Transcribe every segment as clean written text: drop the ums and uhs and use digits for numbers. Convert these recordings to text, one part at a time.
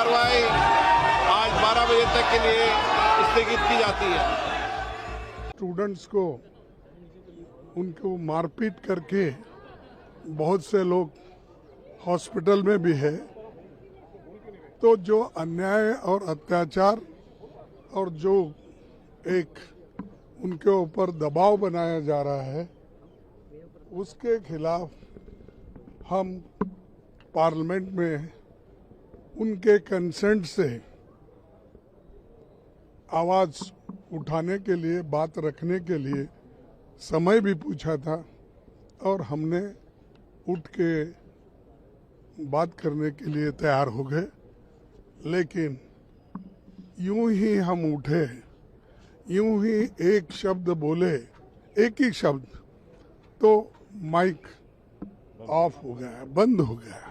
कार्रवाई आज 12 बजे तक के लिए स्थगित की जाती है। स्टूडेंट्स को उनको मारपीट करके बहुत से लोग हॉस्पिटल में भी है, तो जो अन्याय और अत्याचार और जो एक उनके ऊपर दबाव बनाया जा रहा है, उसके खिलाफ हम पार्लियामेंट में उनके कंसेंट से आवाज उठाने के लिए, बात रखने के लिए समय भी पूछा था और हमने उठ के बात करने के लिए तैयार हो गए। लेकिन यूं ही हम उठे, यूं ही एक शब्द बोले, एक ही शब्द, तो माइक ऑफ हो गया, बंद हो गया।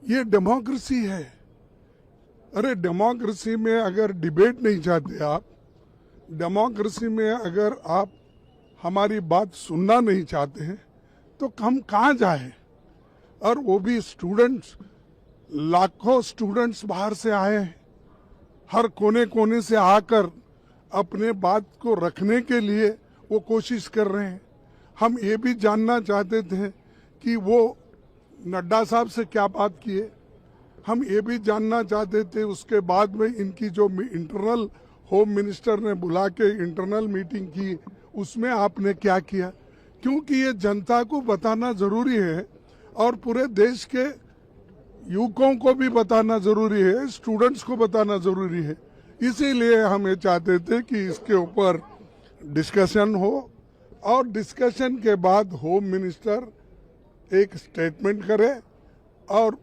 ये डेमोक्रेसी है। अरे डेमोक्रेसी में अगर डिबेट नहीं चाहते आप, डेमोक्रेसी में अगर आप हमारी बात सुनना नहीं चाहते हैं, तो हम कहाँ जाए? और वो भी स्टूडेंट्स, लाखों स्टूडेंट्स बाहर से आए हैं, हर कोने कोने से आकर अपने बात को रखने के लिए वो कोशिश कर रहे हैं। हम ये भी जानना चाहते थे कि वो नड्डा साहब से क्या बात किए, हम ये भी जानना चाहते थे उसके बाद में इनकी जो इंटरनल होम मिनिस्टर ने बुला के इंटरनल मीटिंग की, उसमें आपने क्या किया, क्योंकि ये जनता को बताना जरूरी है और पूरे देश के युवकों को भी बताना जरूरी है, स्टूडेंट्स को बताना जरूरी है। इसीलिए हम ये चाहते थे कि इसके ऊपर डिस्कशन हो और डिस्कशन के बाद होम मिनिस्टर एक स्टेटमेंट करे और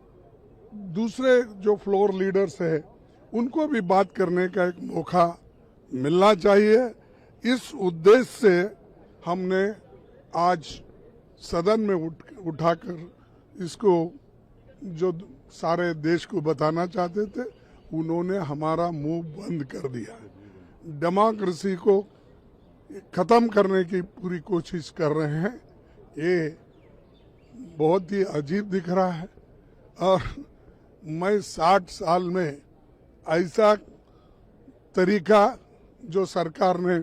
दूसरे जो फ्लोर लीडर्स है उनको भी बात करने का एक मौका मिलना चाहिए। इस उद्देश्य से हमने आज सदन में उठाकर इसको जो सारे देश को बताना चाहते थे, उन्होंने हमारा मुंह बंद कर दिया। डेमोक्रेसी को खत्म करने की पूरी कोशिश कर रहे हैं। ये बहुत ही अजीब दिख रहा है और मैं 60 साल में ऐसा तरीका जो सरकार ने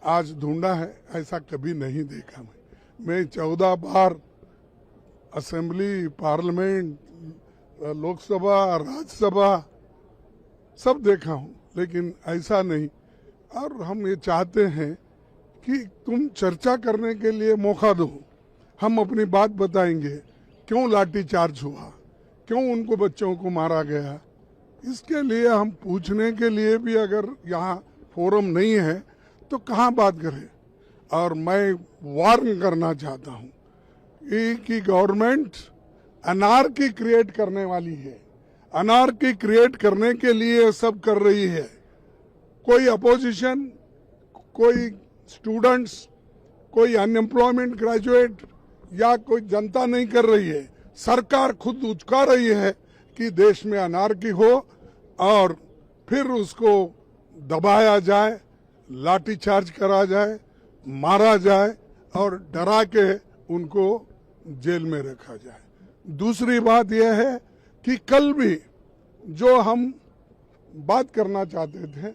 आज ढूंढा है, ऐसा कभी नहीं देखा। मैं 14 बार असेंबली, पार्लियामेंट, लोकसभा, राज्यसभा सब देखा हूं, लेकिन ऐसा नहीं। और हम ये चाहते हैं कि तुम चर्चा करने के लिए मौका दो, हम अपनी बात बताएंगे, क्यों लाठीचार्ज हुआ, क्यों उनको बच्चों को मारा गया। इसके लिए हम पूछने के लिए भी अगर यहाँ फोरम नहीं है तो कहाँ बात करें। और मैं वार्न करना चाहता हूँ कि गवर्नमेंट अनार्की क्रिएट करने वाली है, अनार्की क्रिएट करने के लिए सब कर रही है। कोई अपोजिशन, कोई स्टूडेंट्स, कोई अनएम्प्लॉयमेंट ग्रेजुएट या कोई जनता नहीं कर रही है, सरकार खुद उचका रही है कि देश में अनार्की हो और फिर उसको दबाया जाए, लाठीचार्ज करा जाए, मारा जाए और डरा के उनको जेल में रखा जाए। दूसरी बात यह है कि कल भी जो हम बात करना चाहते थे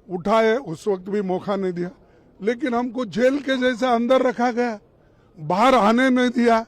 उठाए, उस वक्त भी मौका नहीं दिया, लेकिन हमको जेल के जैसे अंदर रखा गया, बाहर आने नहीं दिया।